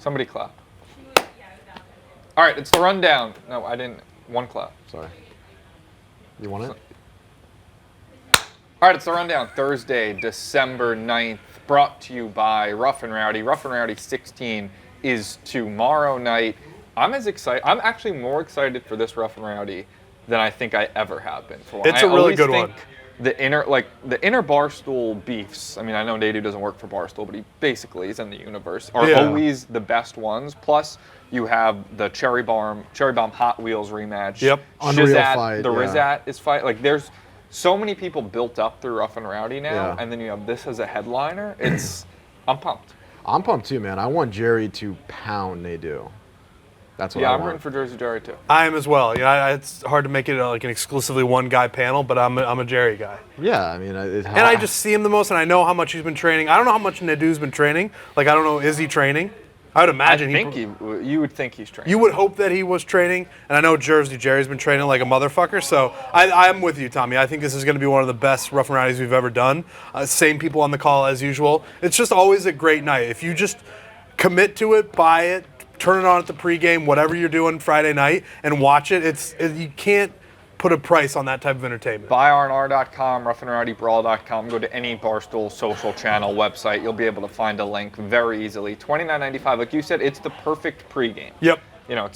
Somebody clap. All right, it's the rundown. No, I didn't. One clap. Sorry. You want it? All right, it's the rundown. Thursday, December 9th, brought to you by Rough and Rowdy. Rough and Rowdy 16 is tomorrow night. I'm actually more excited for this Rough and Rowdy than I think I ever have been for one. It's a really good one. The inner Barstool beefs. I mean, I know Nadu doesn't work for Barstool, but he basically is in the universe. Are always the best ones. Plus, you have the Cherry Bomb Hot Wheels rematch. Yep. Unreal fight. The Rizat is fight. Like, there's so many people built up through Rough and Rowdy now, and then you have this as a headliner. I'm pumped. I'm pumped too, man. I want Jerry to pound Nadu. That's what I want. I'm rooting for Jersey Jerry too. I am as well. It's hard to make it like an exclusively one guy panel, but I'm a Jerry guy. Yeah, I mean, I just see him the most, and I know how much he's been training. I don't know how much Nadu's been training. Like, I don't know, is he training? I would imagine you would think he's training. You would hope that he was training, and I know Jersey Jerry's been training like a motherfucker. So I'm with you, Tommy. I think this is going to be one of the best Rough and Rowdies we've ever done. Same people on the call as usual. It's just always a great night. If you just commit to it, buy it, turn it on at the pregame, whatever you're doing Friday night, and watch it. You can't put a price on that type of entertainment. BuyRNR.com, RoughAndRowdyBrawl.com. Go to any Barstool social channel website. You'll be able to find a link very easily. $29.95. Like you said, it's the perfect pregame. Yep. You know,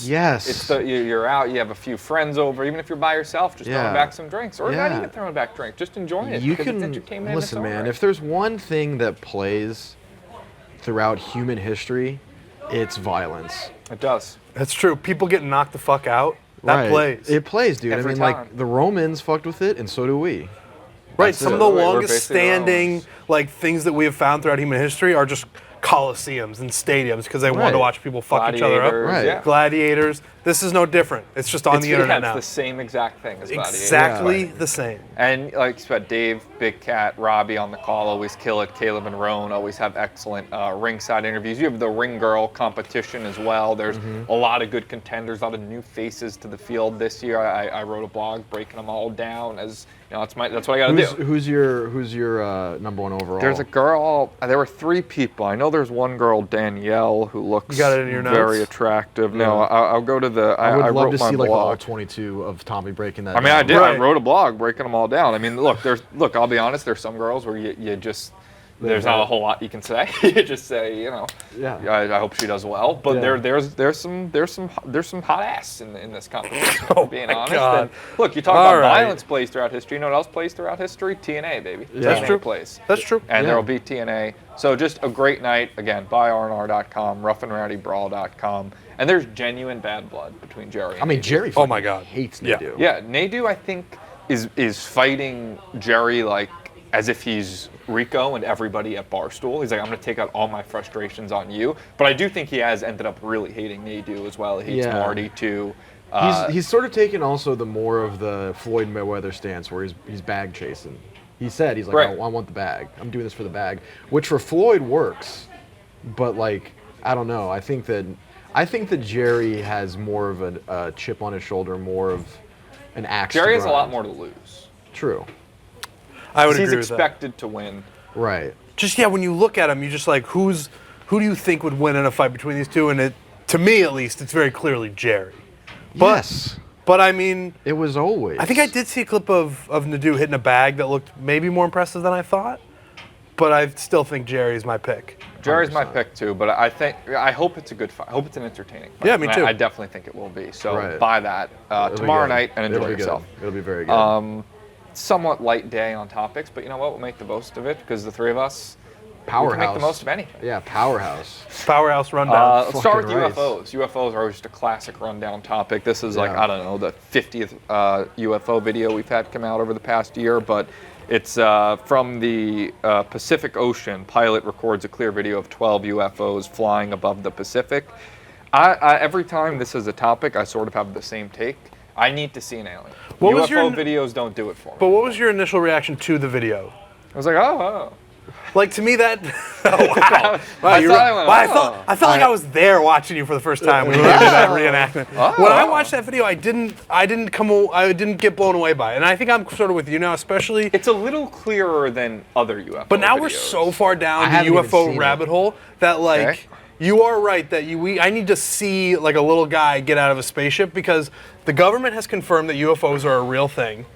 you're out, you have a few friends over, even if you're by yourself, just throwing back some drinks. Or not even throwing back drinks, just enjoying it. It's entertainment. Listen, man, if there's one thing that plays throughout human history, it's violence. It does. That's true. People get knocked the fuck out. That plays. It plays, dude. Every I mean, time. like, the Romans fucked with it, and so do we. Right. Some of the longest standing things that we have found throughout human history are just coliseums and stadiums because they want to watch people fuck each other up. Right. Yeah. Gladiators. This is no different. It's just on the internet now. It's the same exact thing as Gladiators. Exactly the same. And like you said, Dave, Big Cat, Robbie on the call always kill it. Caleb and Roan always have excellent ringside interviews. You have the Ring Girl competition as well. There's a lot of good contenders, a lot of new faces to the field this year. I wrote a blog breaking them all down as that's what I got to do. Who's your number one overall? There's a girl. There were 3 people. I know there's one girl, Danielle, who looks you got it in your very notes? attractive. No, I'll go to the. I would love to see blog. like all 22 of Tommy breaking that. I mean, down. I did. Right. I wrote a blog breaking them all down. I mean, look. I'll be honest. There's some girls where you just. There's not a whole lot you can say. You just say, Yeah. I hope she does well. But there's some hot ass in this competition. Being honest. God. And look, you talk about violence plays throughout history. You know what else plays throughout history? TNA, baby. Yeah. That's That's true. Plays. That's true. And there will be TNA. So just a great night. Again, BuyRNR.com, RoughAndRowdyBrawl.com. And there's genuine bad blood between Jerry and I mean, Nadu. Jerry Oh my God. hates Yeah. Nadu. Yeah, Nadu, I think, is fighting Jerry like as if he's Rico and everybody at Barstool. He's like, I'm going to take out all my frustrations on you. But I do think he has ended up really hating Nadu as well. He hates Marty too. He's sort of taken also the more of the Floyd Mayweather stance where he's bag chasing. He said, he's like, Right. I want the bag. I'm doing this for the bag, which for Floyd works. But like, I don't know. I think that Jerry has more of a chip on his shoulder, more of an axe. Jerry has to a lot grind. more to lose. True. I would He's agree with that. expected to win. Right. Just when you look at him, you just like who do you think would win in a fight between these two? And to me at least, it's very clearly Jerry. Yes. But I mean, It was always. I think I did see a clip of Nadu hitting a bag that looked maybe more impressive than I thought. But I still think Jerry's my pick. Jerry's my 100%. pick too, but I hope it's a good fight. I hope it's an entertaining fight. Yeah, me too. I definitely think it will be. So Right. buy that It'll be tomorrow good. night and enjoy It'll be yourself. Good. It'll be very good. Somewhat light day on topics, but you know what? We'll make the most of it because the 3 of us Powerhouse. we can make the most of anything. Yeah, powerhouse. Powerhouse rundown. Let's start with Fucking right. UFOs. UFOs are always just a classic rundown topic. This is like, Yeah. I don't know, the 50th UFO video we've had come out over the past year, but it's from the Pacific Ocean. Pilot records a clear video of 12 UFOs flying above the Pacific. Every time this is a topic, I sort of have the same take. I need to see an alien. What was UFO your- videos don't do it for me. But what was your initial reaction to the video? I was like, oh. Like to me that. Oh wow! I felt like I was there watching you for the first time when you did that reenactment. When I watched that video, I didn't get blown away by it, and I think I'm sort of with you now, especially. It's a little clearer than other UFO But now videos. we're so far down the haven't even UFO seen rabbit hole that like. Okay. you are right that I need to see like a little guy get out of a spaceship because the government has confirmed that UFOs are a real thing.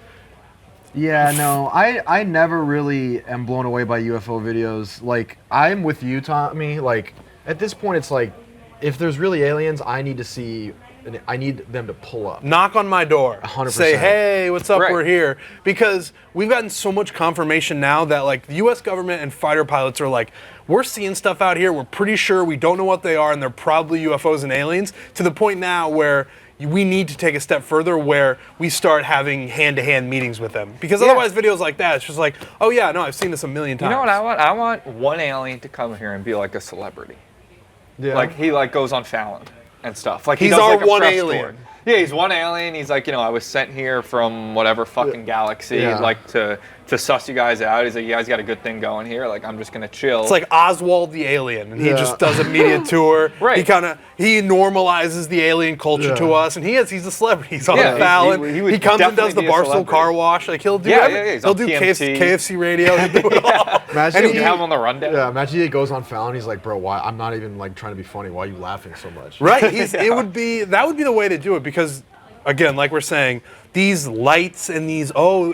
Yeah, no, I never really am blown away by UFO videos. Like, I'm with you, Tommy. Like, at this point, it's like, if there's really aliens, I need them to pull up. Knock on my door. 100%. Say, hey, what's up? Right. We're here. Because we've gotten so much confirmation now that like the U.S. government and fighter pilots are like, we're seeing stuff out here. We're pretty sure we don't know what they are, and they're probably UFOs and aliens. To the point now where we need to take a step further where we start having hand-to-hand meetings with them. Because otherwise videos like that, it's just like, oh yeah, no, I've seen this a million times. You know what I want? I want one alien to come here and be like a celebrity. Yeah. Like he like goes on Fallon and stuff. Like he He's does, our like, a one press alien. tour. Yeah, he's one alien. He's like, I was sent here from whatever fucking galaxy, Yeah. like to suss you guys out. He's like, you guys got a good thing going here. Like, I'm just gonna chill. It's like Oswald the alien, and he Yeah. just does a media tour. Right. He normalizes the alien culture to us, and he's a celebrity. He's on Yeah, Fallon. he would He comes and does the definitely be a Barstool celebrity. car wash. Like he'll do. He's He'll on do TMT. KFC radio. He'll do it all. Imagine and you have him on the rundown. Yeah, imagine he goes on Fallon. He's like, bro, why? I'm not even like trying to be funny. Why are you laughing so much? Right. That would be the way to do it because, again, like we're saying, these lights and are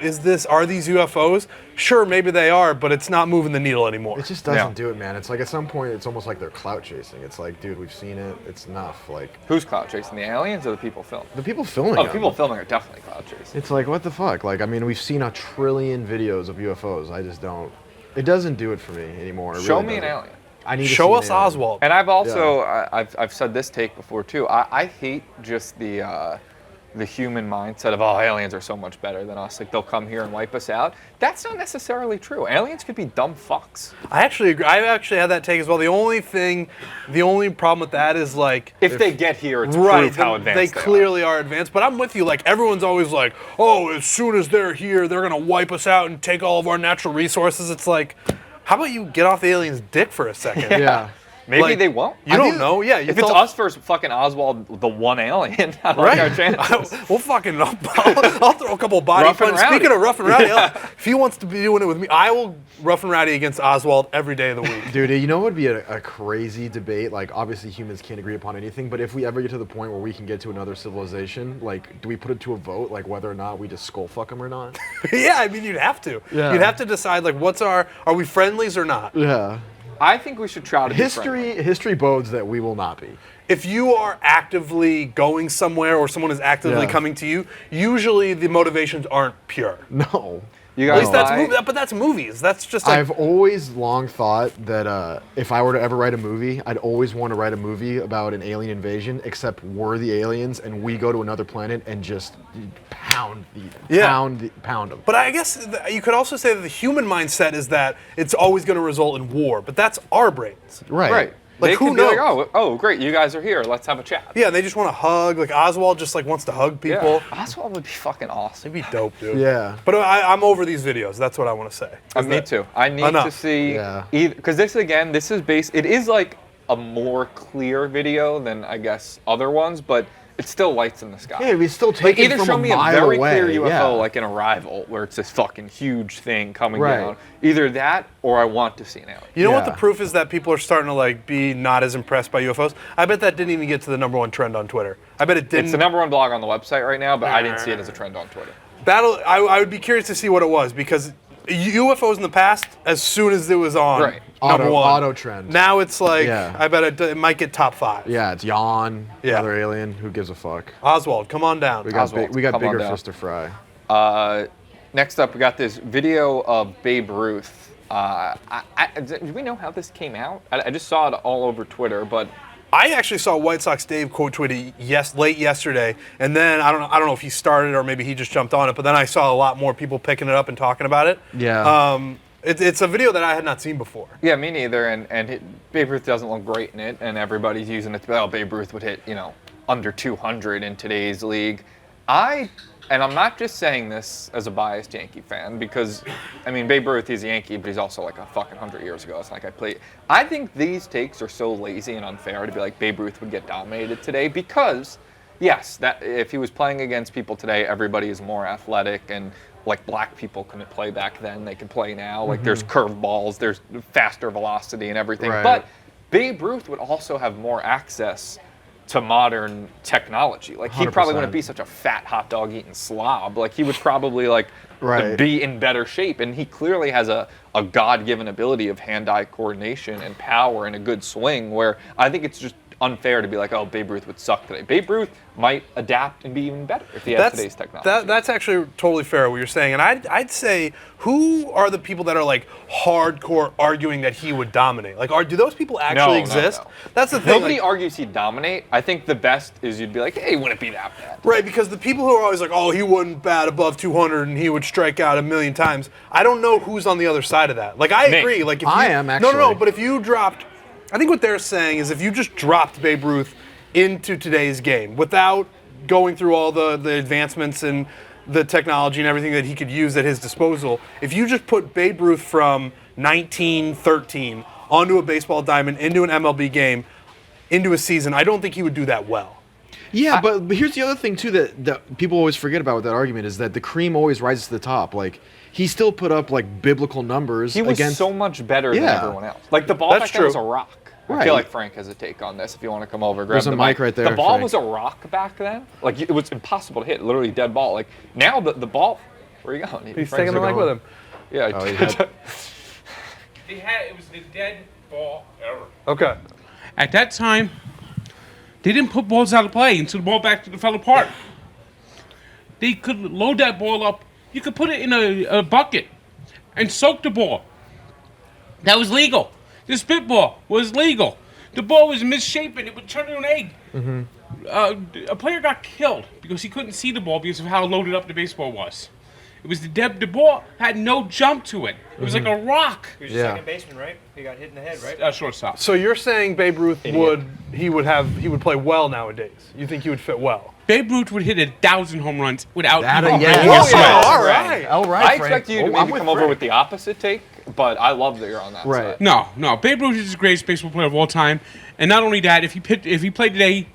these UFOs? Sure, maybe they are, but it's not moving the needle anymore. It just doesn't Yeah. do it, man. It's like at some point, it's almost like they're clout chasing. It's like, dude, we've seen it. It's enough. Like Who's clout chasing? The aliens or the people filming? the people filming. Oh, them. the people filming are definitely clout chasing. It's like, what the fuck? Like, I mean, we've seen a trillion videos of UFOs. I just don't. It doesn't do it for me anymore. It Show really me an doesn't. alien. I need to Show see an us alien. Oswald. And I've also I've said this take before too. I hate just the human mindset of aliens are so much better than us. Like they'll come here and wipe us out. That's not necessarily true. Aliens could be dumb fucks. I actually agree. I actually had that take as well. The only problem with that is like If they get here, it's right, proof how advanced they they clearly are advanced. But I'm with you. Like everyone's always like, oh, as soon as they're here, they're gonna wipe us out and take all of our natural resources. It's like, how about you get off the alien's dick for a second? Yeah. Maybe Like, they won't. You don't know. Yeah. If it's us versus fucking Oswald, the one alien, I like Right. our chances. We'll fucking. I'll throw a couple body Rough and punches. rowdy. Speaking of rough and rowdy, if he wants to be doing it with me, I will rough and rowdy against Oswald every day of the week. Dude, you know what would be a crazy debate? Like, obviously humans can't agree upon anything, but if we ever get to the point where we can get to another civilization, like, do we put it to a vote, like whether or not we just skull fuck them or not? Yeah, I mean, you'd have to. Yeah. You'd have to decide, like, are we friendlies or not? Yeah. I think we should try to be friendly. History bodes that we will not be. If you are actively going somewhere or someone is actively Yeah. coming to you, usually the motivations aren't pure. No. You At guys least that's buy- but that's movies. That's just like I've always long thought that if I were to ever write a movie, I'd always want to write a movie about an alien invasion, except we're the aliens and we go to another planet and just pound them. But I guess you could also say that the human mindset is that it's always going to result in war. But that's our brains. Right. Like, They who could be like, knows? oh, great, you guys are here. Let's have a chat. Yeah, they just want to hug. Like Oswald just like wants to hug Yeah. people. Oswald would be fucking awesome. It'd be dope, dude. Yeah. But I'm over these videos. That's what I want to say. Me too. I need to Enough. see Yeah. because this is based. It is like a more clear video than I guess other ones, but it's still lights in the sky. Yeah, we still Like take it either from show a me a mile very away. clear UFO, yeah. like in Arrival, where it's this fucking huge thing coming Right. down. Either that, or I want to see an alien. You know what Yeah. the proof is that people are starting to like be not as impressed by UFOs? I bet that didn't even get to the #1 trend on Twitter. I bet it didn't. It's the #1 blog on the website right now, but I didn't see it as a trend on Twitter. I would be curious to see what it was because UFOs in the past, as soon as it was on Right. #1, Auto trend. Now it's like Yeah. I bet it might get top 5. Yeah, it's Yawn, Yeah. another alien. Who gives a fuck? Oswald, come on down. We got Oswald, we got come on bigger down. fish to fry. Next up, we got this video of Babe Ruth. Do we know how this came out? I just saw it all over Twitter, but I actually saw White Sox Dave quote tweet it late yesterday, and then I don't know if he started or maybe he just jumped on it, but then I saw a lot more people picking it up and talking about it. Yeah. It's a video that I had not seen before. yeah, me neither. And Babe Ruth doesn't look great in it, and everybody's using it to be, oh, Babe Ruth would hit, under 200 in today's league. And I'm not just saying this as a biased Yankee fan, because, Babe Ruth, he's a Yankee, but he's also like a fucking 100 years ago. It's like I think these takes are so lazy and unfair to be like Babe Ruth would get dominated today, because, yes, that if he was playing against people today, everybody is more athletic, and like black people couldn't play back then, they can play now. Like there's curved balls, there's faster velocity and everything. Right. But Babe Ruth would also have more access to modern technology. Like, he probably 100%. wouldn't be such a fat hot dog eating slob. Like, he would probably Right. be in better shape. And he clearly has a God-given ability of hand-eye coordination and power and a good swing, where I think it's just unfair to be like, oh, Babe Ruth would suck today. Babe Ruth might adapt and be even better if he had today's technology. That's actually totally fair what you're saying. And I'd say, who are the people that are like hardcore arguing that he would dominate? Like, do those people actually exist? No. That's the thing. Nobody argues he'd dominate. I think the best is you'd be like, hey, wouldn't it be that bad? Right, because the people who are always like, oh, he wouldn't bat above 200 and he would strike out 1,000,000 times. I don't know who's on the other side of that. Like, I Me. agree. Like, if I you, am, No, actually. but if you dropped, I think what they're saying is if you just dropped Babe Ruth into today's game without going through all the advancements and the technology and everything that he could use at his disposal, if you just put Babe Ruth from 1913 onto a baseball diamond, into an MLB game, into a season, I don't think he would do that well. Yeah, but here's the other thing too that people always forget about with that argument is that the cream always rises to the top. Like, he still put up like biblical numbers. He was against so much better than Yeah. everyone else. Like, the ball That's back then was a true. rock. I Right. feel like Frank has a take on this if you want to come over. Grab There's the a mic right there, The ball Frank. was a rock back then. Like, it was impossible to hit, literally dead ball. Like, now the ball, where are you going? He's Frank's taking the mic going. with him. Yeah. Oh, he had- It was the dead ball ever. Okay. At that time, they didn't put balls out of play until the ball back fell apart. They could load that ball up. You could put it in a bucket and soak the ball. That was legal. The spitball was legal. The ball was misshapen. It would turn into an egg. A player got killed because he couldn't see the ball because of how loaded up the baseball was. It was the ball had no jump to it. It was like a rock. He was Yeah. second baseman, right? He got hit in the head, right? Shortstop. So you're saying Babe Ruth Idiot. would play well nowadays? You think he would fit well? Babe Ruth would hit 1,000 home runs without That, even yeah. breaking Oh, a sweat. yeah. All right. All right, I Frank. expect you to Oh, I'm maybe with come over Frank. with the opposite take, but I love that you're on that Right. side. No. Babe Ruth is the greatest baseball player of all time, and not only that, if he played today,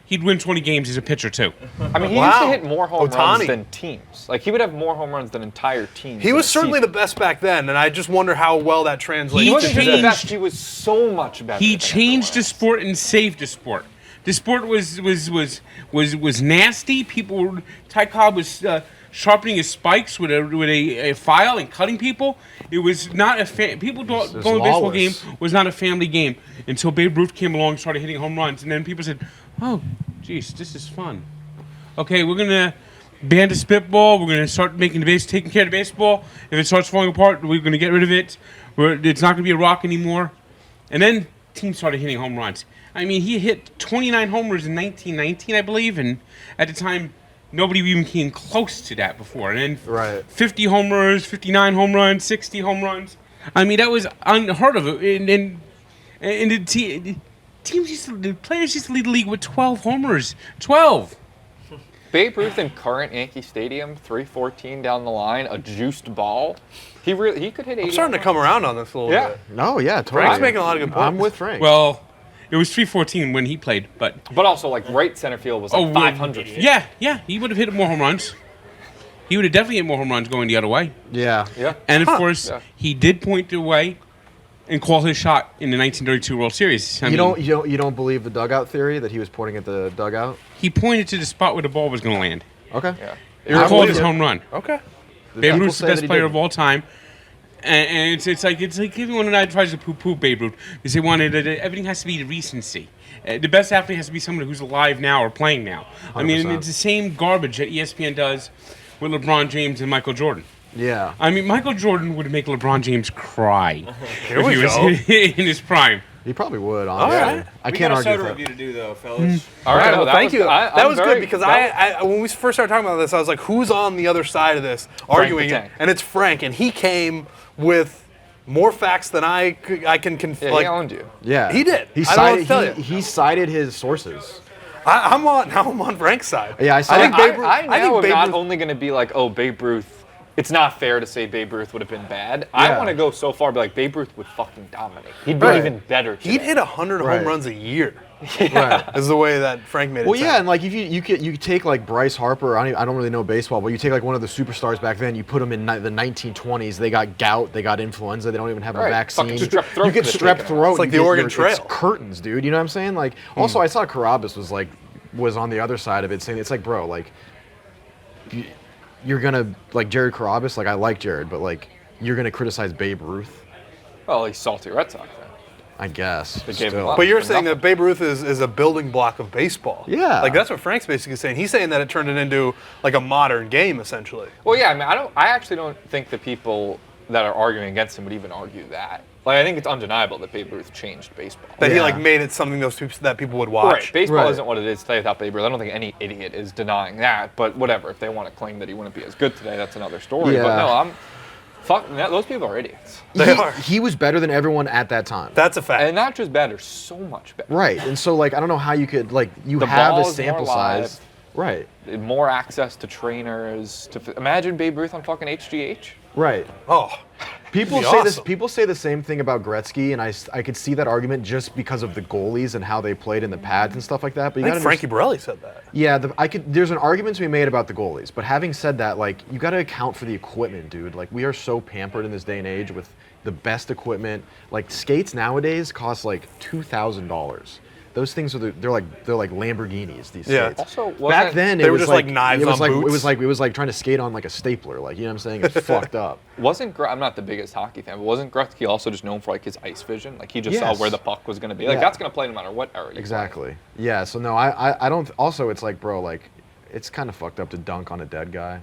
he'd win 20 games as a pitcher too. I mean, he used to Wow. hit more home Ohtani. runs than teams. Like, he would have more home runs than entire teams. He in was a certainly the season. best back then, and I just wonder how well that translates. He He wasn't just the changed- best. He was so much better. He than changed the everyone sport and saved the sport. The sport was nasty. People were Ty Cobb was sharpening his spikes with a file and cutting people. It was not people thought It's going to a baseball game lawless. was not a family game until Babe Ruth came along and started hitting home runs, and then people said, "Oh, geez, this is fun." Okay, we're gonna ban the spitball. We're gonna start taking care of the baseball. If it starts falling apart, we're gonna get rid of it. It's not gonna be a rock anymore. And then teams started hitting home runs. I mean, he hit 29 homers in 1919, I believe, and at the time, nobody even came close to that before. And then Right. 50 homers, 59 home runs, 60 home runs. I mean, that was unheard of. And the players used to lead the league with 12 homers. 12. Babe Ruth in current Yankee Stadium, 314 down the line, a juiced ball. He could hit 80. I'm starting to come around on this a little Yeah. bit. No, yeah, totally. Frank's making a lot of good points. I'm with Frank. Well, it was 314 when he played, but But also, like, right center field was like 500 feet. yeah, he would have hit more home runs. He would have definitely hit more home runs going the other way. yeah. Yeah. And of course, Yeah. he did point the way and call his shot in the 1932 World Series. I mean, You don't believe the dugout theory that he was pointing at the dugout? he pointed to the spot where the ball was going to land. Okay. Yeah. He I'm called with his you. home run. Okay. The Babe people Ruth's the say best that he player didn't. of all time. And it's like everyone and I tries to poo-poo Babe Ruth because they wanted everything has to be recency. The best athlete has to be someone who's alive now or playing now. I mean, 100%. it's the same garbage that ESPN does with LeBron James and Michael Jordan. Yeah. I mean, Michael Jordan would make LeBron James cry Here if we he was go. in his prime. He probably would, honestly. right. I We can't got a argue soda with review that. to do, though, fellas. All right. Okay, well, that thank was- you. I- That I'm was very- good because that- I when we first started talking about this, I was like, who's on the other side of this arguing the it? Tank. And it's Frank, and he came with more facts than I can Yeah, like. he owned you. Yeah. He did. He I don't know what cited, to tell you. he cited his sources. I'm on Frank's side. Yeah, I think cited Babe Ruth. I now am Babe not Ruth- only going to be like, oh, Babe Ruth. It's not fair to say Babe Ruth would have been bad. I Yeah. want to go so far, be like, Babe Ruth would fucking dominate. He'd be Right. even better. He'd today. hit 100 Right. home runs a year. Right. Is the way that Frank made it. Well, yeah, sound. and like if you take like Bryce Harper, I don't really know baseball, but you take like one of the superstars back then, you put them in the 1920s. They got gout, they got influenza, they don't even have a Right. vaccine. Fucking strep throat You get could have strep taken it. throat. It's like you the get Oregon it's Trail. curtains, dude. You know what I'm saying? Like, also I saw Carabas was on the other side of it, saying it's like, bro, like you're gonna like Jared Carabas. Like I like Jared, but like you're gonna criticize Babe Ruth. Well, he's salty Red Sox fan. I guess. They gave him still. up. But you're For saying nothing. that Babe Ruth is a building block of baseball. Yeah. Like that's what Frank's basically saying. He's saying that it turned it into like a modern game essentially. Well, yeah, I mean, I actually don't think the people that are arguing against him would even argue that. Like, I think it's undeniable that Babe Ruth changed baseball. That he Yeah. like made it something that people would watch. Right. Baseball Right. isn't what it is today without Babe Ruth. I don't think any idiot is denying that. But whatever, if they want to claim that he wouldn't be as good today, that's another story. Yeah. But no, those people are idiots. They are. He was better than everyone at that time. That's a fact. And not just better, so much better. Right, and so like I don't know how you could like you The have ball a is more sample live. size. Right. More access to trainers. Imagine Babe Ruth on fucking HGH. Right. oh. People It'd say be this. awesome. People say the same thing about Gretzky, and I could see that argument just because of the goalies and how they played in the pads and stuff like that. But you I gotta think Frankie Borelli said that. Yeah, there's an argument to be made about the goalies, but having said that, like you got to account for the equipment, dude. Like we are so pampered in this day and age with the best equipment. Like skates nowadays cost like $2,000. Those things they're like Lamborghinis. These Yeah. skates. Also, Back wasn't- then they it were was just like knives it was on like boots? it was like trying to skate on like a stapler. Like you know what I'm saying? It's fucked up. I'm not the biggest hockey fan, but wasn't Gretzky also just known for like his ice vision? Like he just Yes. saw where the puck was going to be. Like Yeah. that's going to play no matter what era. You play. Exactly. Yeah. So no, I don't. Also, it's like, bro, like, it's kind of fucked up to dunk on a dead guy.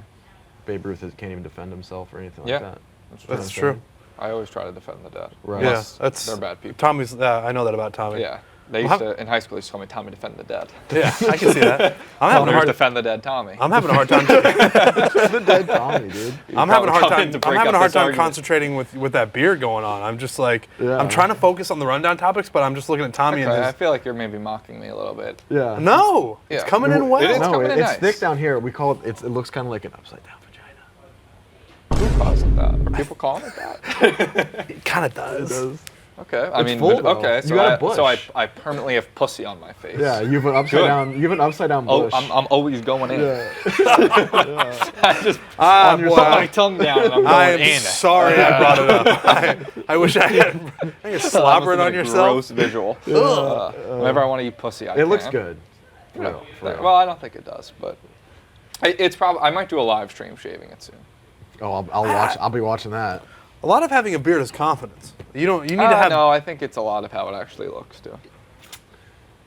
Babe Ruth can't even defend himself or anything Yeah. like that. That's true. I always try to defend the dead. Right. Yeah, Unless that's they're bad people. Tommy's. I know that about Tommy. Yeah. They Well, used to in high school. They used to call me Tommy Defend the Dead. Yeah, I can see that. I'm having a hard. Defend the Dead Tommy. I'm having a hard time. The dead Tommy, dude. I'm having a hard coming time. to I'm break having a up hard this time argument. concentrating with that beer going on. I'm just like, Yeah. I'm trying to focus on the rundown topics, but I'm just looking at Tommy Okay, I and his. feel like you're maybe mocking me a little bit. Yeah. No, Yeah. it's coming in well. It is No, coming in it's nice. thick down here. We call it. It looks kind of like an upside down vagina. Who calls it that? Are people calling it that? It kind of does. Okay. I It's mean, full, though. okay. You So got a I bush. permanently have pussy on my face. Yeah, you have an upside Good. down. You have an upside down Oh, bush. I'm always going in. Yeah. I just Ah, put boy. my tongue down and I'm going I am in. sorry I brought it up. I wish I had. I think you're slobbering on yourself. Gross visual. Whenever I want to eat pussy, I It looks can. good. For Yeah. real, for real. Well, I don't think it does, but it's probably. I might do a live stream shaving it soon. Oh, I'll watch. I'll be watching that. A lot of having a beard is confidence. You don't. You need to have. No, I think it's a lot of how it actually looks too.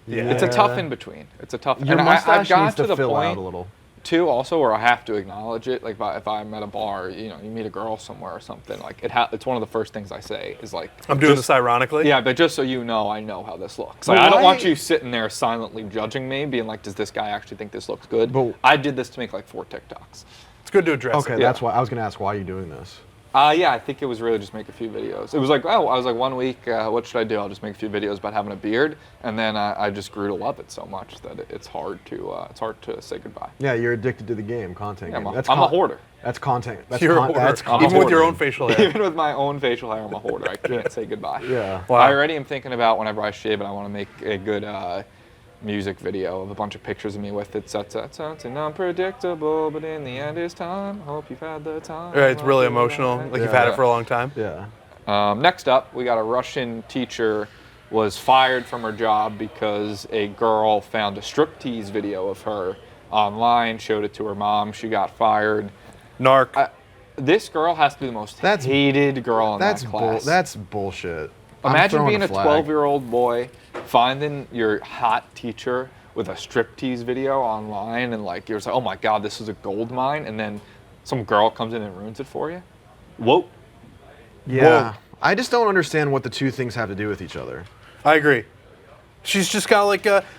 Yeah. It's a tough in between. It's a tough. Your and mustache I've gotten needs to the fill point out a little. too, also where I have to acknowledge it. Like if I'm at a bar, you meet a girl somewhere or something. Like it's one of the first things I say is like. I'm doing just- this ironically. Yeah, but just so you know, I know how this looks. Like, But I don't why- want you sitting there silently judging me, being like, "Does this guy actually think this looks good?" But- I did this to make like 4 TikToks. It's good to address Okay, it. Yeah. that's why I was gonna ask why are you doing this. Yeah, I think it was really just make a few videos. It was like, I was like 1 week, what should I do? I'll just make a few videos about having a beard, and then I just grew to love it so much that it's hard to say goodbye. Yeah, you're addicted to the game, content. Yeah, game. I'm a hoarder. That's content. That's You're a hoarder. That's I'm a Even with your hoarder. own facial hair. Even with my own facial hair, I'm a hoarder. I can't say goodbye. Yeah. Wow. I already am thinking about whenever I shave it, I want to make a good music video of a bunch of pictures of me with it. It's unpredictable, but in the end it's time. Hope you've had the time. Right, it's really emotional. Like you've had it for a long time. Yeah. Next up, we got a Russian teacher was fired from her job because a girl found a striptease video of her online, showed it to her mom. She got fired. Narc. This girl has to be the most hated girl in that class. That's bullshit. I'm Imagine throwing being a flag. 12-year-old boy, finding your hot teacher with a striptease video online, and like you're like, oh my god, this is a gold mine, and then some girl comes in and ruins it for you. Whoa. Yeah. I just don't understand what the two things have to do with each other. I agree. She's just got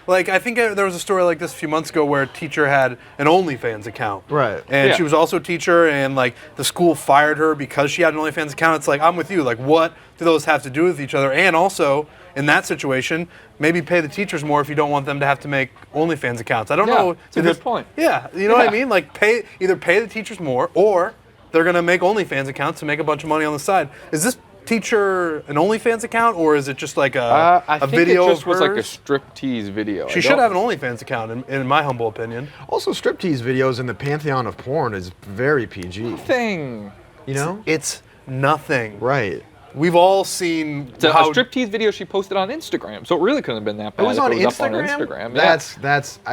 like I think there was a story like this a few months ago where a teacher had an OnlyFans account. Right. And Yeah. she was also a teacher, and like the school fired her because she had an OnlyFans account. It's like, I'm with you. Like, what do those have to do with each other? And also, in that situation, maybe pay the teachers more if you don't want them to have to make OnlyFans accounts. I don't Yeah, know. it's a good point. Yeah, you know what I Yeah. mean? Like, either pay the teachers more, or they're gonna make OnlyFans accounts to make a bunch of money on the side. Is this teacher an OnlyFans account, or is it just like a I think video it just of was like a hers? striptease video. She should have an OnlyFans account, in my humble opinion. Also, striptease videos in the pantheon of porn is very PG. thing. You know? It's nothing. Right. We've all seen It's a how striptease video she posted on Instagram, so it really couldn't have been that bad. It was if on it was Instagram? Up on Instagram. Yeah.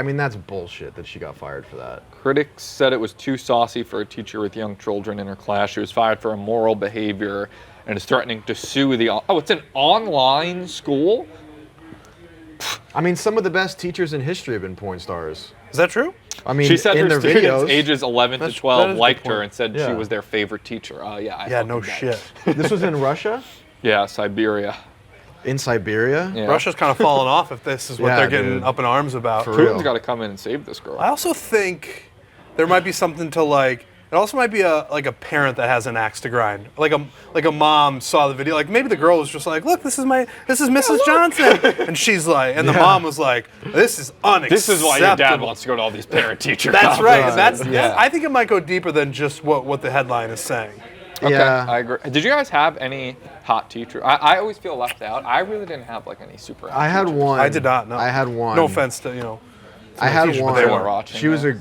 That's bullshit that she got fired for that. Critics said it was too saucy for a teacher with young children in her class. She was fired for immoral behavior and is threatening to sue the. Oh, it's an online school? I mean, some of the best teachers in history have been porn stars. Is that true? I mean, She said in her their students videos. ages 11 That to is 12 a good liked her point. and said she Yeah. was their favorite teacher. I Yeah, no fucking bet. shit. This was in Russia? Yeah, Siberia. In Siberia? Yeah. Russia's kind of fallen off if this is what Yeah, they're getting dude. up in arms about. For real. Putin's got to come in and save this girl. I also think there might be something to like. It also might be a parent that has an axe to grind. Like a mom saw the video. Like maybe the girl was just like, "Look, this is Mrs. Johnson," and she's like, and the mom was like, "This is unacceptable." This is why your dad wants to go to all these parent-teacher That's right. And conferences. that's. I think it might go deeper than just what the headline is saying. Okay, Yeah. I agree. Did you guys have any hot teacher? I always feel left out. I really didn't have like any super hot I had teachers. one. I did not. No. I had one. No offense to I had teachers, but one. they weren't watching,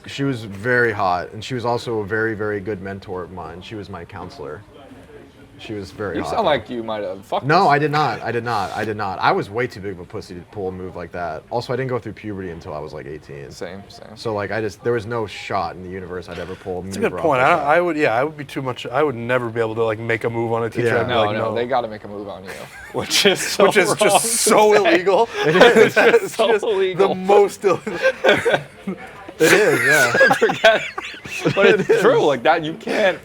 She was very hot, and she was also a very, very good mentor of mine. She was my counselor. She was very You hot. sound like you might have fucked No, this. I did not. I was way too big of a pussy to pull a move like that. Also, I didn't go through puberty until I was like 18. Same. So like there was no shot in the universe I'd ever pull a move. That's a good off point. like that. I would be too much. I would never be able to like make a move on a teacher. Yeah. I'd be No, like, no, they got to make a move on you, which is so which is wrong just to so say. illegal. It's just so Just illegal. The most illegal. It is, yeah. But it's true. Like that, you can't.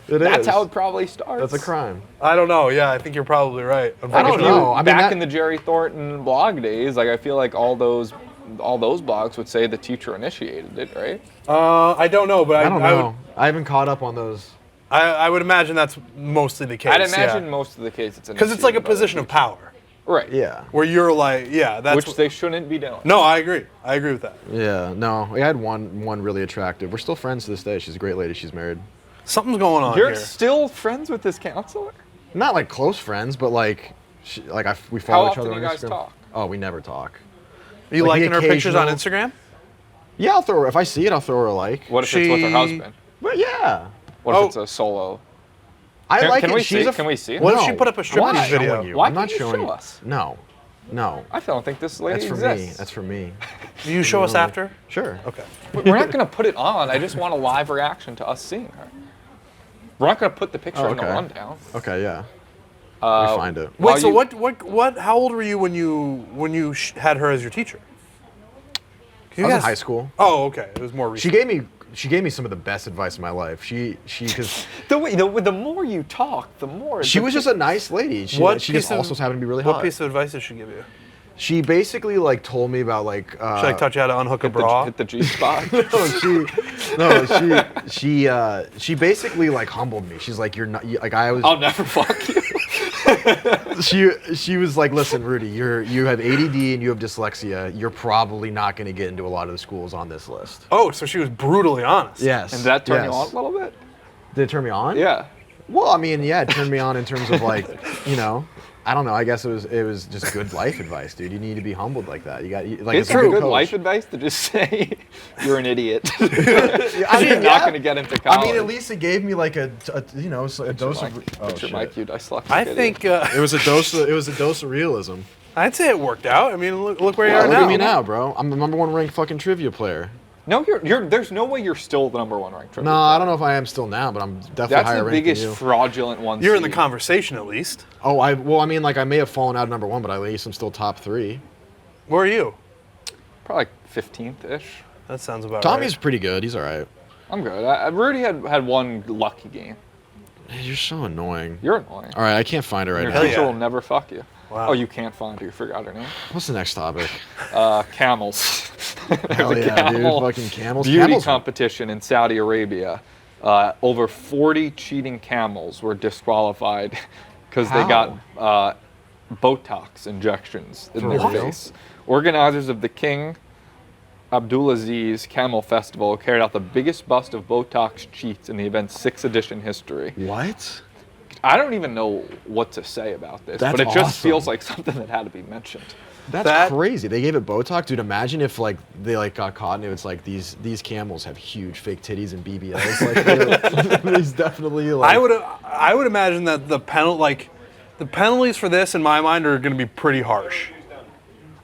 That's how it probably starts. That's a crime. I don't know. Yeah, I think you're probably right. I don't know. I mean, Back that- in the Jerry Thornton blog days, like I feel like all those blogs would say the teacher initiated it, right? I don't know, but I don't know. would, I haven't caught up on those. I would imagine that's mostly the case. I'd imagine most of the case it's because it's like a initiated by the position of teacher. power Right. Yeah. where you're like, yeah, that's Which they shouldn't be doing. No, I agree. I agree with that. Yeah. No, I had one really attractive. We're still friends to this day. She's a great lady. She's married. Something's going on You're here. still friends with this counselor? Not like close friends, but like, we How follow each often other do on you guys Instagram. talk? Oh, we never talk. Are you like the liking her pictures on occasional- Instagram? Yeah, I'll throw her. If I see it, I'll throw her a like. What if it's with her She- husband? But yeah, What Oh. if it's a solo? I Can- like can it. we She's see? a Can we see it? What if No, she put up a I'm not striptease showing video? you. Why I'm not can't you showing show you. us? No. I don't think this lady That's for exists. me. That's for me. Will you show us after? Sure. Okay. We're not going to put it on. I just want a live reaction to us seeing her. We're not going to put the picture in the okay. rundown. Okay. Yeah. We find it. Wait, While so you- what? How old were you when you had her as your teacher? Can I you was in guess? high school. Oh, okay. It was more She recent. gave me some of the best advice in my life. Because The more you talk, the more. she was just a nice lady. She just piece of- also happened to be really What hot. piece of advice did she give you? She basically like told me about like. She like taught you how to unhook a hit bra. the G spot. She basically like humbled me. She's like, you're not like I was. I'll never fuck you. She was like, listen, Rudy, you have ADD and you have dyslexia. You're probably not going to get into a lot of the schools on this list. Oh, so she was brutally honest. Yes. And did that turn you yes. on a little bit? Did it turn me on? Yeah. Well, I mean, yeah, it turned me on in terms of like, I don't know. I guess it was just good life advice, dude. You need to be humbled like that. You got like It's it's a good coach. life advice to just say you're an idiot. I You're mean, not going to get into college. I mean, at least it gave me like a dose of. Put your mic, you dyslexic I idiot. think It was a dose. It was a dose of realism. I'd say it worked out. I mean, look where you Yeah, are look now. at me now, bro. I'm the #1 ranked fucking trivia player. No, there's no way you're still the #1 ranked trivia No, player. I don't know if I am still now, but I'm definitely That's higher the ranked than biggest you. fraudulent one. You're in the seed. conversation at least. Oh, I mean, like I may have fallen out of #1, but at least I'm still top 3. Where are you? Probably like 15th-ish. That sounds about Tommy's right. pretty good. He's all right. I'm good. Rudy had one lucky game. Man, you're so annoying. You're annoying. All right, I can't find her right Your now. Hell teacher yeah. will never fuck you. Wow. Oh, you can't find her. You forgot her name. What's the next topic? Camels. Hell There's a yeah, dude. camel Fucking camels. Beauty Camels. competition in Saudi Arabia. Over 40 cheating camels were disqualified because they got Botox injections in their real? face. Organizers of the King Abdulaziz Camel Festival carried out the biggest bust of Botox cheats in the event's 6th edition history. What? I don't even know what to say about this, That's but it just awesome. feels like something that had to be mentioned. That's crazy. They gave it Botox, dude. Imagine if like they like got caught and it was like these camels have huge fake titties and BBLs. Like there's definitely like. I would imagine that the penalties for this in my mind are going to be pretty harsh.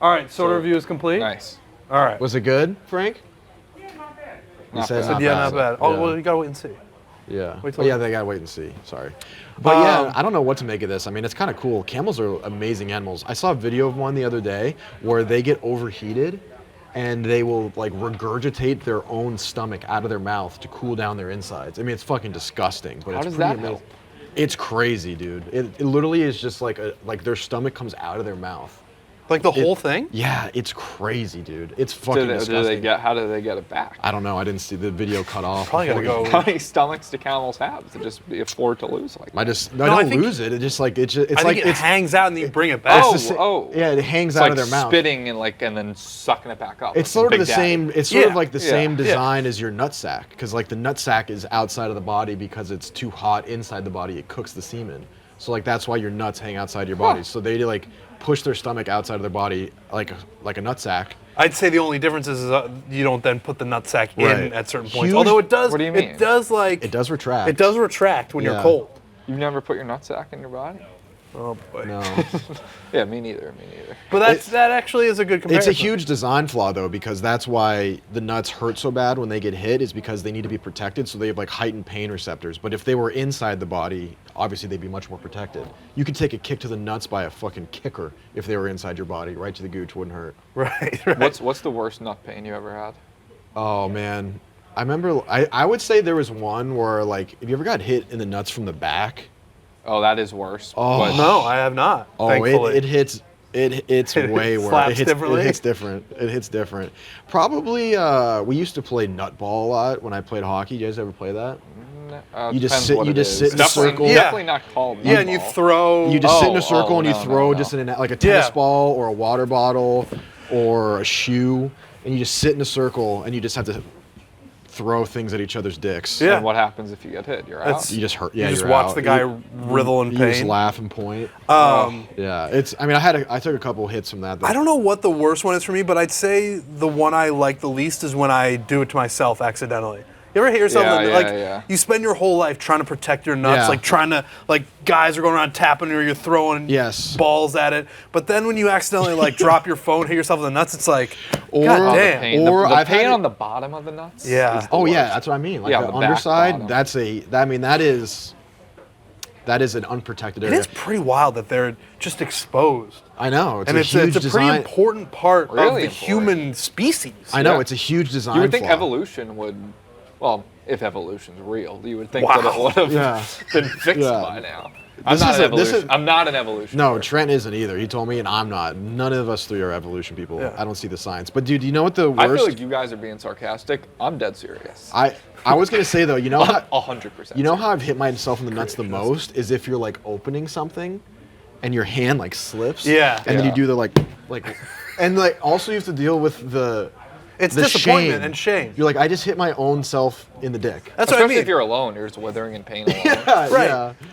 All right, soda review is complete. Nice. All right. Was it good, Frank? Not He said bad. not Yeah, bad. not bad. Oh Yeah. well, you gotta wait and see. Yeah. Wait till- Oh, yeah, they gotta wait and see. Sorry. But yeah, I don't know what to make of this. I mean, it's kind of cool. Camels are amazing animals. I saw a video of one the other day where they get overheated and they will like regurgitate their own stomach out of their mouth to cool down their insides. I mean, it's fucking disgusting, but How it's does pretty that amazing. help? It's crazy, dude. It literally is just like their stomach comes out of their mouth. Like the whole thing? Yeah, it's crazy, dude. It's fucking disgusting. How do they get it back? I don't know. I didn't see the video cut off. Probably gotta before- go. How many stomachs do camels have to just be afford to lose like that? I I don't think- lose it. It just like it's I like think it it's hangs out and you bring it back. yeah, it hangs It's out like of their mouth. spitting and then sucking it back up. It's like sort of Big the Daddy. same. It's sort of Yeah, like the yeah, same yeah. design as your nutsack, because like the nutsack is outside of the body because it's too hot inside the body. It cooks the semen. So like that's why your nuts hang outside your body. So they like push their stomach outside of their body like a nutsack. I'd say the only difference is you don't then put the nutsack Right. in at certain points. Huge- Although it does. What do you mean? It does like. It does retract. It does retract when you're Yeah. cold. You've never put your nutsack in your body? Oh boy. No. Yeah, me neither. But that actually is a good It's comparison. a huge design flaw though, because that's why the nuts hurt so bad when they get hit, is because they need to be protected, so they have like heightened pain receptors. But if they were inside the body, obviously they'd be much more protected. You could take a kick to the nuts by a fucking kicker if they were inside your body, right to the gooch, wouldn't hurt. Right. What's the worst nut pain you ever had? Oh man, I remember. I would say there was one where like, if you ever got hit in the nuts from the back. Oh, that is worse. Oh. but- No, I have not. Oh, thankfully. it hits. It's It way worse. slaps differently? It hits different. It hits different. Probably. We used to play nutball a lot when I played hockey. You guys ever play that? You just depends sit- what you it just is. sit in a Definitely- circle. Yeah. Definitely not called Yeah, and you nutball. throw. You just sit in a Oh, circle and you no, throw no. just like a tennis Yeah. ball or a water bottle or a shoe, and you just sit in a circle and you just have to throw things at each other's dicks. Yeah. And what happens if you get hit? You're That's- out. You just hurt. Yeah, you just you're watch out. the guy You- writhe in You just pain. laugh and point. Um, Yeah, it's. I mean, I took a couple hits from that. I don't know what the worst one is for me, but I'd say the one I like the least is when I do it to myself accidentally. You ever hear yourself Yeah. you spend your whole life trying to protect your nuts, Yeah. like trying to guys are going around tapping you or you're throwing Yes. balls at it. But then when you accidentally like drop your phone, hit yourself in the nuts, it's like Or- God Oh, the damn. pain. Or the I've pain had it- on the bottom of the nuts. Yeah. is the Oh yeah, worst. that's what I mean. Like Yeah, the the back underside, bottom. I mean, that is an unprotected It area. is pretty wild that they're just exposed. I know. It's And a it's huge a pretty design. important part of Really the important. human species. I know Yeah. it's a huge design. You would think flaw. evolution would, well, if evolution's real, you would think Wow. that it would have Yeah. been fixed Yeah. by now. This is I'm not an evolution. No, Trent isn't either. He told me, and I'm not. None of us three are evolution people. Yeah. I don't see the science. But dude, you know what the I worst? feel like you guys are being sarcastic. I'm dead serious. I was gonna say though, you know how 100%. you know how I've hit myself in the nuts the most is if you're like opening something, and your hand like slips. Yeah. And then you Yeah. do the like, and like also you have to deal with the. It's the disappointment and shame. You're like, I just hit my own self in the dick. That's what I Especially mean. if you're alone, you're just withering in pain alone. Yeah, Right.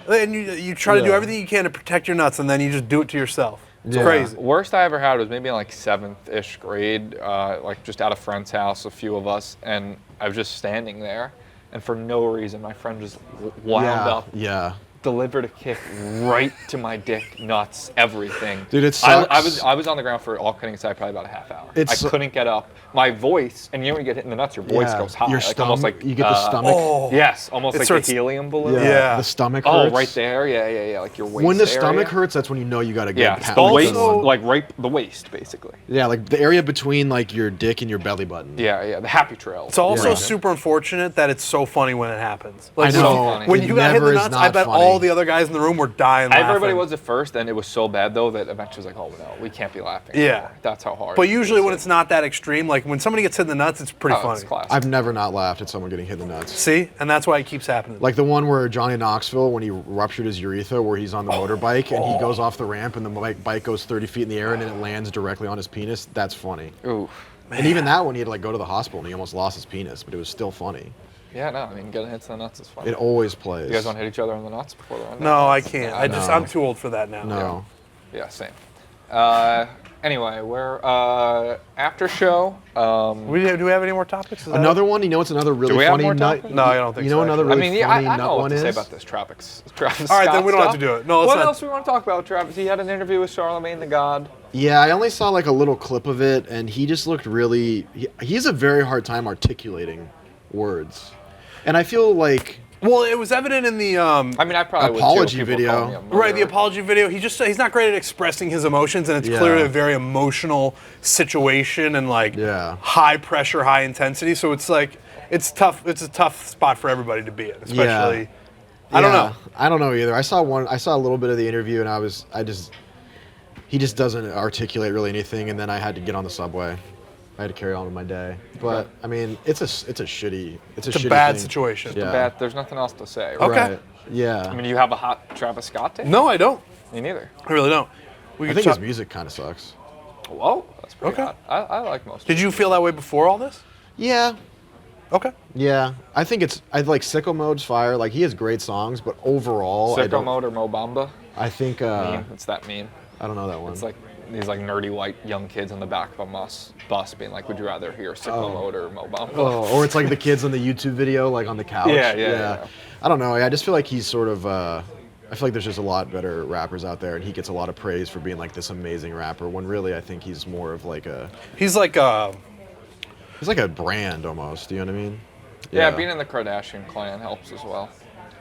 yeah. And you try to do Yeah. everything you can to protect your nuts, and then you just do it to yourself. It's Yeah. crazy. Worst I ever had was maybe in like 7th-ish grade, like just at a friend's house, a few of us, and I was just standing there, and for no reason, my friend just wound up, Yeah. delivered a kick right to my dick, nuts, everything. Dude, it I sucks. was on the ground for, all kidding aside, probably about a half hour. It's- I couldn't get up. My voice, and you know when you get hit in the nuts, your voice Yeah. goes high. Your like, almost stomach. like You get the stomach. Oh. Yes, almost It like starts- the helium balloon. Yeah. The stomach Oh, hurts. right there. Yeah. Like your waist When the area. stomach hurts, that's when you know you got to get Yeah, pounded. the waist, Also- like right the waist, basically. Yeah, like the area between like your dick and your belly button. Yeah, the happy trail. It's also Yeah. super unfortunate that it's so funny when it happens. I know. funny. When It you got hit in the never is nuts, I not bet funny. all the other guys in the room were dying laughing. Everybody was at first, and it was so bad though that eventually was like, oh no, we can't be laughing. Yeah. anymore. That's how hard. But it usually is. when it's not that extreme, like when somebody gets hit in the nuts, it's pretty oh, funny. it's classic. I've never not laughed at someone getting hit in the nuts. See? And that's why it keeps happening. Like the one where Johnny Knoxville, when he ruptured his urethra, where he's on the motorbike and he goes off the ramp and the bike goes 30 feet in the air and then it lands directly on his penis. That's funny. Ooh. And even that one, he had to like go to the hospital and he almost lost his penis, but it was still funny. Yeah, no, I mean, getting hits in the nuts is fun. It always plays. You guys want to hit each other in the nuts before the end? No, I can't. No. I'm too old for that now. No. Yeah, same. Anyway, we're after show. Do we have any more topics? Is that Another it? one. You know, it's another really we have funny more nut. topics? No, I don't think You know, so, another actually. really I mean, funny I nut know what one to say is. about this Travis All right, then Scott we don't have stuff. to do it. No, let's What not. else we want to talk about, Travis? He had an interview with Charlemagne the God. Yeah, I only saw like a little clip of it, and he just looked really. He has a very hard time articulating words, and I feel like Well, it was evident in the I mean, I probably Apology would too. People video. call me a right, the murderer. apology video. He's not great at expressing his emotions, and it's Yeah. clearly a very emotional situation and like Yeah. high pressure, high intensity. So it's like it's tough. It's a tough spot for everybody to be in, especially. I don't know. I don't know either. I saw a little bit of the interview, and he just doesn't articulate really anything. And then I had to get on the subway. I had to carry on with my day. But I mean, it's a shitty. It's a It's a shitty bad thing. situation. Yeah. Bad. There's nothing else to say. Okay. Right. Yeah. I mean, you have a hot Travis Scott take? No, I don't. Me neither. I really don't. I could think talk- his music kind of sucks. Whoa, that's pretty Okay. hot. I like most. Did you feel that way before all this? Yeah. Okay. Yeah. I think I like Sicko Mode's fire. Like he has great songs, but overall, I Sicko don't. Mode or Mo Bamba? I think. Meme. It's that meme. I don't know that one. It's like these like nerdy white young kids in the back of a bus being like, "Would you rather hear Sicko Mode or Mo Bamba?" Oh, or it's like the kids on the YouTube video, like on the couch. Yeah. I don't know. I just feel like he's sort of. I feel like there's just a lot better rappers out there, and he gets a lot of praise for being like this amazing rapper. When really, I think he's more of like a. He's like He's like a brand almost. Do you know what I mean? Yeah, being in the Kardashian clan helps as well.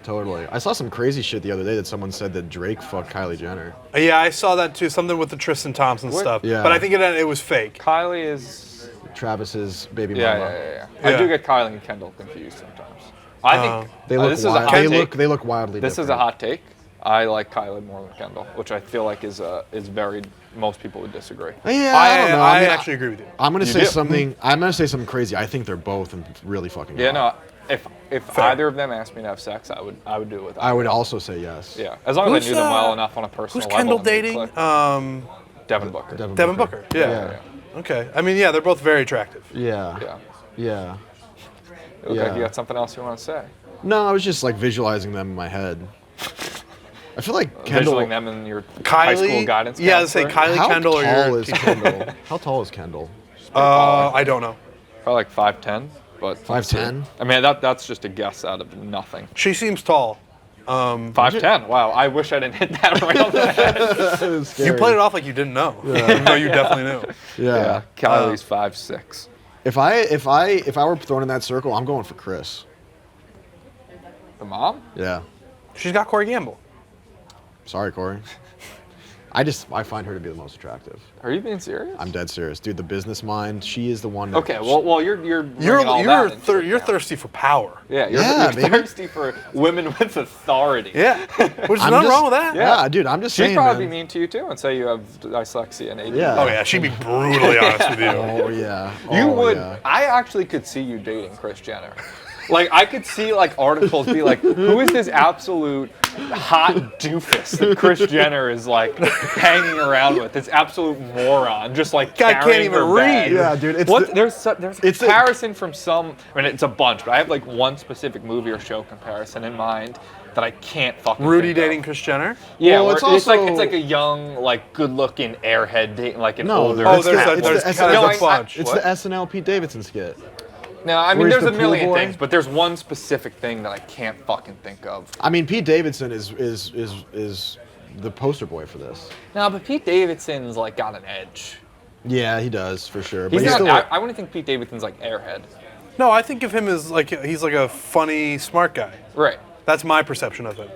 Totally. I saw some crazy shit the other day that someone said that Drake fucked Kylie Jenner. yeah, I saw that too. Something with the Tristan Thompson What? stuff. Yeah. But I think it was fake. Kylie is. Travis's baby Yeah, mama. yeah. Yeah. I do get Kylie and Kendall confused sometimes. I think They look. this is a wild, hot they take. look wildly. This is a different. hot take. I like Kylie more than Kendall, which I feel like is very. Most people would disagree. Yeah, I don't know. I mean, actually agree with you. I'm gonna You say do? something. I'm gonna say something crazy. I think they're both really fucking. Yeah, hot. no. If either of them asked me to have sex, I would do it with. I would also say yes. Yeah, as long as I knew them well uh, enough on a personal Who's level. Kendall and we dating? clicked. Devin Booker. Devin Booker. Yeah. Okay. I mean, yeah, they're both very attractive. Yeah. Yeah. Yeah. Okay, Yeah. you got something else you want to say? No, I was just like visualizing them in my head. I feel like Kendall. Visualing them in your high school Kylie. guidance Yeah, I'd say counselor? Kylie How Kendall or tall your is Kendall? How tall is Kendall? I don't know. Probably like 5'10", but 5'10"? I mean, that's just a guess out of nothing. She seems tall. 5'10". Wow, I wish I didn't hit that around the head. You played it off like you didn't know, even though you definitely knew. Yeah, Kylie's 5'6". If I were thrown in that circle, I'm going for Chris. The mom? Yeah. She's got Corey Gamble. Sorry, Corey. I find her to be the most attractive. Are you being serious? I'm dead serious, dude. The business mind. She is the one. That, Okay, well, you're You're bringing all that into you're account. thirsty for power. Yeah, you're baby. thirsty for women with authority. Yeah, which is I'm nothing just- wrong with that. Yeah, dude. I'm just She'd saying. probably man. be mean to you too and say you have dyslexia and ADD. Yeah. Oh yeah, she'd be brutally honest with you. Oh yeah. You Oh, would. yeah. I actually could see you dating Kris Jenner. Like I could see like articles be like, "Who is this absolute hot doofus that Kris Jenner is like hanging around with? This absolute moron, just like Guy can't carrying even her bag." read. Yeah, dude. It's What? the- There's a it's a- comparison from some. I mean, it's a bunch, but I have like one specific movie or show comparison in mind that I can't fucking. Rudy think of. dating Kris Jenner. Yeah, Well, where it's it's also- like a young, like good-looking airhead dating like an No, older. Oh, it's there's the- a it's there's the kind of SNL a bunch. It's What? the SNL Pete Davidson skit. No, I mean Where's there's the a million pool boy? things, but there's one specific thing that I can't fucking think of. I mean, Pete Davidson is the poster boy for this. No, but Pete Davidson's like got an edge. Yeah, he does for sure. He's but not. still, I wouldn't think Pete Davidson's like airhead. No, I think of him as like he's like a funny, smart guy. Right. That's my perception of him.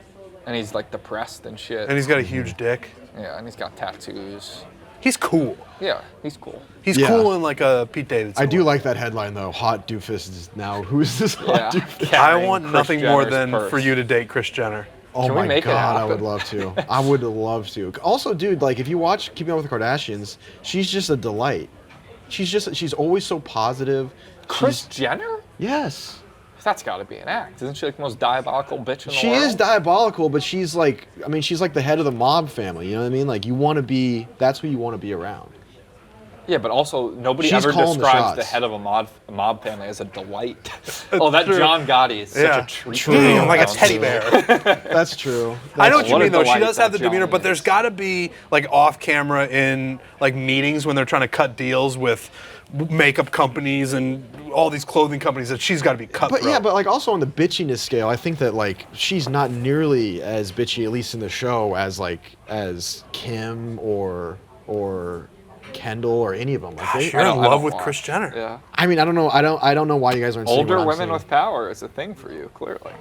And he's like depressed and shit. And he's got a huge dick. Yeah, and he's got tattoos. He's cool. Yeah, he's cool. He's Yeah. cool in like a Pete Davidson. I do way. like that headline though. Hot doofus is now. Who's this hot Yeah. doofus? I Carrying want Kris nothing more Jenner's than purse. for you to date Kris Jenner. Oh Can we my make it god, I happen? would love to. I would love to. Also, dude, like if you watch Keeping Up with the Kardashians, she's just a delight. She's always so positive. Kris Jenner? Yes. That's got to be an act. Isn't she like the most diabolical bitch in the She world? is diabolical, but she's like, she's like the head of the mob family. You know what I mean? Like you want to be. That's who you want to be around. Yeah, but also nobody She's ever calling the describes the shots. head of a mob family as a delight. Oh, that John Gotti is such Yeah. a treat. True. Like a That's teddy true. bear. That's true. I know what you What a mean, though. She delight does have that the demeanor, John but there's is. got to be like off camera in like meetings when they're trying to cut deals with makeup companies and all these clothing companies that she's got to be cutthroat. But yeah, but like also on the bitchiness scale, I think that like she's not nearly as bitchy, at least in the show, as Kim or Kendall or any of them. Like Gosh, they, you're in I love don't with watch. Kris Jenner. Yeah. I mean, I don't know. I don't know why you guys aren't seeing Older what I'm women seeing. with power is a thing for you, clearly.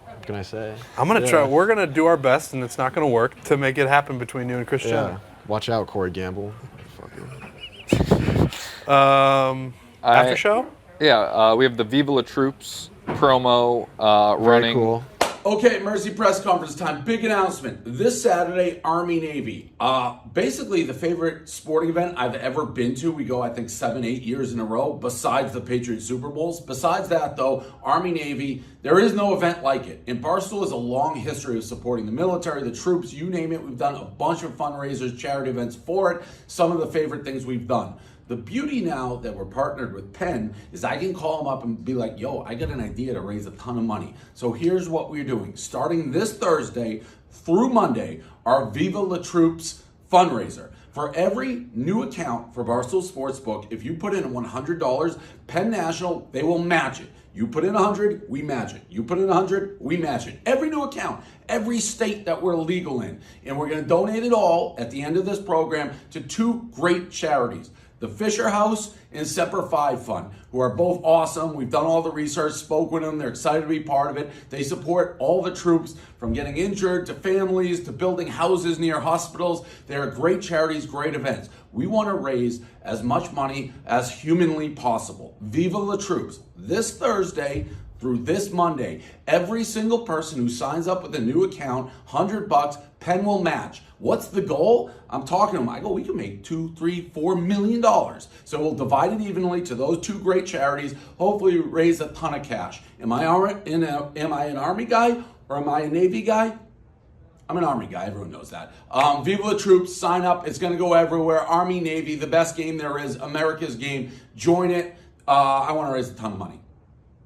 What can I say? I'm gonna Yeah. try. We're gonna do our best, and it's not gonna work to make it happen between you and Kris Yeah. Jenner. Watch out, Corey Gamble. After show. Yeah, we have the Viva La Troops promo Very running. cool. Okay, Mercy press conference time. Big announcement. This Saturday, Army Navy. Basically the favorite sporting event I've ever been to. We go, I think, 7-8 years in a row, besides the Patriot Super Bowls. Besides that, though, Army Navy, there is no event like it. And Barstool has a long history of supporting the military, the troops, you name it. We've done a bunch of fundraisers, charity events for it. Some of the favorite things we've done. The beauty now that we're partnered with Penn is I can call them up and be like, yo, I got an idea to raise a ton of money. So here's what we're doing. Starting this Thursday through Monday, our Viva La Troops fundraiser. For every new account for Barstool Sportsbook, if you put in $100, Penn National, they will match it. You put in 100, we match it. You put in 100, we match it. Every new account, every state that we're legal in. And we're going to donate it all at the end of this program to two great charities. The Fisher House and Semper Fi Fund, who are both awesome. We've done all the research, spoke with them. They're excited to be part of it. They support all the troops from getting injured to families to building houses near hospitals. They're great charities, great events. We want to raise as much money as humanly possible. Viva La Troops. This Thursday through this Monday, every single person who signs up with a new account, $100, Penn will match. What's the goal? I'm talking to them. I go, we can make $2, $3, $4 million. So we'll divide it evenly to those two great charities. Hopefully raise a ton of cash. Am I an Army guy or am I a Navy guy? I'm an Army guy. Everyone knows that. Viva La Troops, sign up. It's going to go everywhere. Army, Navy, the best game there is. America's game. Join it. I want to raise a ton of money.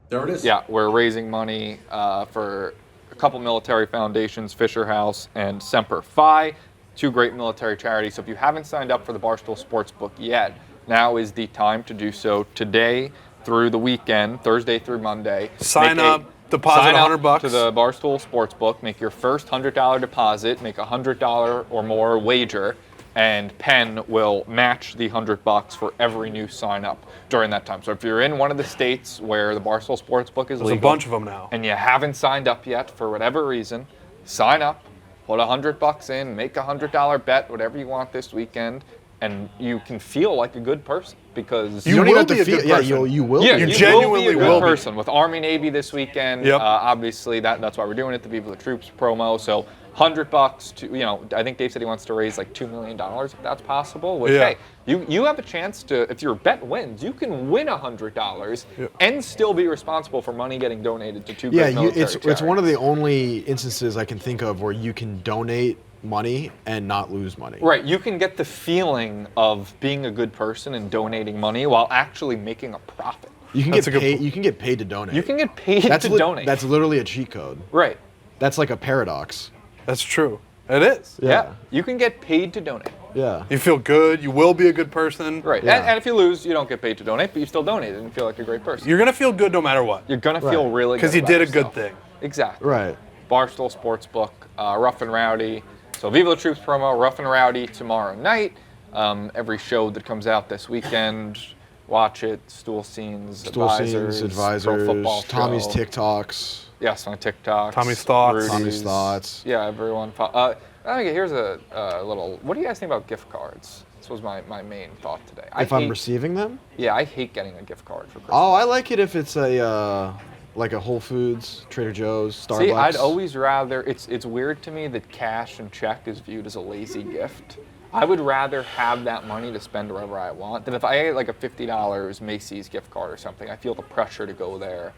There it is. Yeah, we're raising money for a couple military foundations, Fisher House and Semper Fi, two great military charities. So if you haven't signed up for the Barstool Sportsbook yet, now is the time to do so. Today through the weekend, Thursday through Monday. Sign up, deposit sign up $100 to the Barstool Sportsbook. Make your first $100 deposit. Make a $100 or more wager, and Penn will match the $100 for every new sign up during that time. So if you're in one of the states where the Barstool Sportsbook is There's legal, a bunch of them now. and you haven't signed up yet for whatever reason, sign up, put $100 in, make a $100 bet, whatever you want this weekend, and you can feel like a good person because You don't will even have be to a good feel. Yeah, person. you will. yeah, be. you you genuinely will be a will good be. person with Army Navy this weekend. Yep. Obviously, that's why we're doing it. The Viva La Troops promo. So $100 to I think Dave said he wants to raise like $2 million if that's possible. Which Yeah. hey, you have a chance to, if your bet wins, you can win $100 and still be responsible for money getting donated to two Yeah, great military it's one of the charities. only instances I can think of where you can donate money and not lose money. Right, you can get the feeling of being a good person and donating money while actually making a profit. You can That's get a good paid. point. You can get paid to donate. You can get paid That's to donate. That's literally a cheat code. right. That's like a paradox. That's true. It is. Yeah. You can get paid to donate. Yeah. You feel good. You will be a good person. Right. Yeah. And if you lose, you don't get paid to donate, but you still donated and feel like a great person. You're gonna feel good no matter what. You're going to feel Right. really good. Because you about did a good yourself. thing. Exactly. Right. Barstool Sportsbook, Rough and Rowdy. So Viva La Troops promo, Rough and Rowdy tomorrow night. Every show that comes out this weekend, watch it. Stool Scenes, Stool Advisors, scenes, Pro Football advisors, Tommy's Show. TikToks. Yes, on TikTok. Tommy's Thoughts. Tommy's Thoughts. Yeah, everyone. I think here's a little. What do you guys think about gift cards? This was my main thought today. If I'm receiving them? Yeah, I hate getting a gift card for Christmas. Oh, I like it if it's a like a Whole Foods, Trader Joe's, Starbucks. See, I'd always rather. It's weird to me that cash and check is viewed as a lazy gift. I would rather have that money to spend wherever I want than if I get like a $50 Macy's gift card or something. I feel the pressure to go there.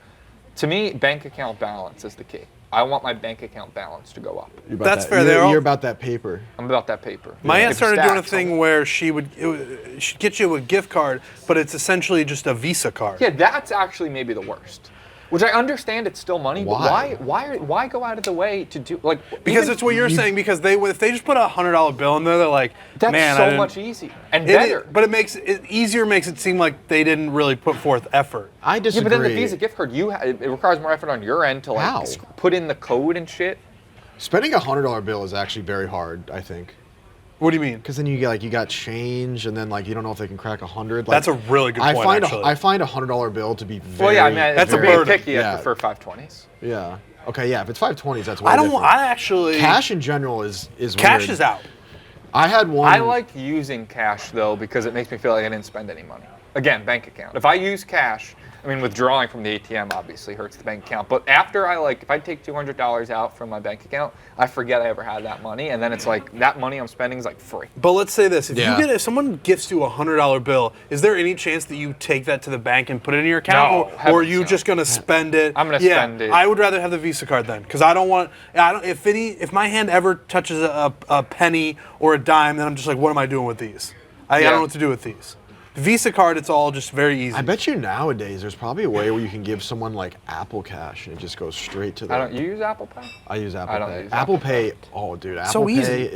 To me, bank account balance is the key. I want my bank account balance to go up. You're about That's that- fair. You're about that paper. I'm about that paper. My aunt If started doing a stacks, thing where she'd get you a gift card, but it's essentially just a Visa card. Yeah, that's actually maybe the worst. Which I understand it's still money, Why? but why go out of the way to do like? Because even- it's what you're saying. Because if they just put a $100 bill in there, they're like, that's man, so much easier and better. But it makes it easier. Makes it seem like they didn't really put forth effort. I Yeah, disagree. but then the Visa gift card, it requires more effort on your end to like How? put in the code and shit. Spending a $100 bill is actually very hard, I think. What do you mean? Because then you got change, and then like you don't know if they can crack 100. Like, That's a really good point, actually. I find a $100 bill to be very. Well, yeah, I mean, That's if a you're being burden. picky, Yeah. I prefer 520s. Yeah. Okay. Yeah. If it's 520s, that's way I don't. different. I actually. Cash in general is Cash weird. is out. I had one. I like using cash though because it makes me feel like I didn't spend any money. Again, bank account. If I use cash, I mean, withdrawing from the ATM obviously hurts the bank account. But after if I take $200 out from my bank account, I forget I ever had that money, and then it's like that money I'm spending is like free. But let's say this: Yeah. if someone gifts you a $100 bill, is there any chance that you take that to the bank and put it in your account, No, or are heavens you no. just gonna spend it? I'm gonna Yeah, spend it. I would rather have the Visa card then, because I don't want. If my hand ever touches a penny or a dime, then I'm just like, what am I doing with these? I don't know what to do with these. The Visa card, it's all just very easy. I bet you nowadays there's probably a way where you can give someone like Apple Cash and it just goes straight to them. You use Apple Pay? I use Apple I don't Pay. use Apple Apple Pay. Oh, dude, Apple So Pay easy. is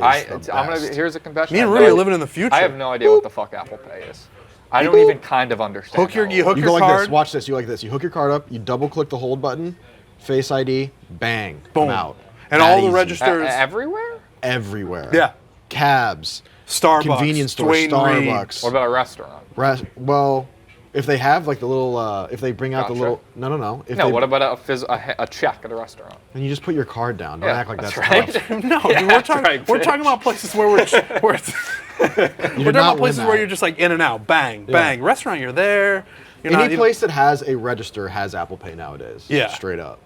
the best. Here's a confession. Me and I have Rudy no- are living in the future. I have no idea what the fuck Apple Pay is. I don't even kind of understand. You hook You your go like card. this. Watch this. You like this. You hook your card up. You double click the hold button. Face ID. Bang. Boom. I'm out. And That all the easy. registers. Everywhere? Everywhere. Yeah. Cabs. Starbucks. Convenience store. Dwayne Reed. Starbucks. What about a restaurant? Well, if they have like the little, if they bring out the Gotcha. little, no. If No, they, what about a check at a restaurant? And you just put your card down. Don't Yeah, act like that's right. tough. No, Yeah, dude, that's right, we're bitch. talking about places where we're talking about places where you're just like in and out, bang, bang. Restaurant, you're there. You're Any not, place that has a register has Apple Pay nowadays. Yeah. Straight up.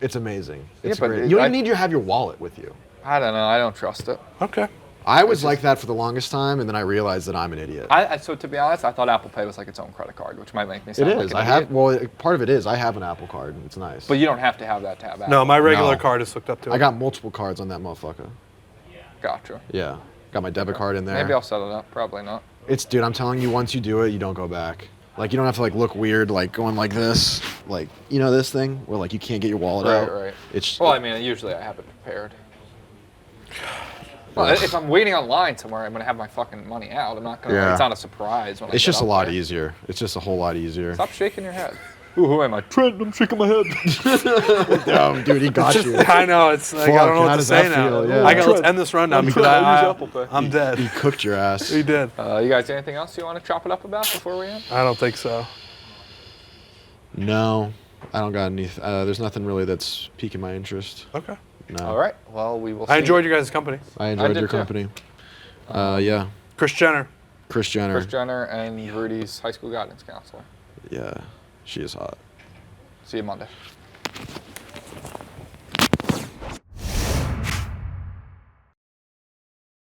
It's amazing. It's but great. it- You don't I- even need to have your wallet with you. I don't know. I don't trust it. Okay. I was like that for the longest time, and then I realized that I'm an idiot. So to be honest, I thought Apple Pay was like its own credit card, which might make me It sound like is. an I have. idiot. Well, part of it is. I have an Apple Card. It's nice. But you don't have to have that to have Apple. No, my regular No. card is hooked up to it. I got multiple cards on that motherfucker. Gotcha. Yeah. Got my debit card in there. Maybe I'll set it up. Probably not. Dude, I'm telling you, once you do it, you don't go back. Like, you don't have to like look weird, like going like this, like this thing where like you can't get your wallet out. Right. It's Well, I mean, usually I have it prepared. Well, if I'm waiting online somewhere, I'm gonna have my fucking money out. I'm not gonna. Yeah. It's not a surprise when I It's get just a up lot there. easier. It's just a whole lot easier. Stop shaking your head. Ooh, who am I? Trent. I'm shaking my head. Damn, dude, he got you. I know. It's like, I Fuck, don't know how what to does say that now. feel? Yeah. Let's end this rundown because I'm dead. He cooked your ass. He did. You guys, anything else you want to chop it up about before we end? I don't think so. No, I don't got any. There's nothing really that's piquing my interest. Okay. No. All right. Well, we will. See. I enjoyed your guys' company. I enjoyed did your too. company. Yeah. Kris Jenner. Kris Jenner. Kris Jenner and Rudy's high school guidance counselor. Yeah, she is hot. See you Monday.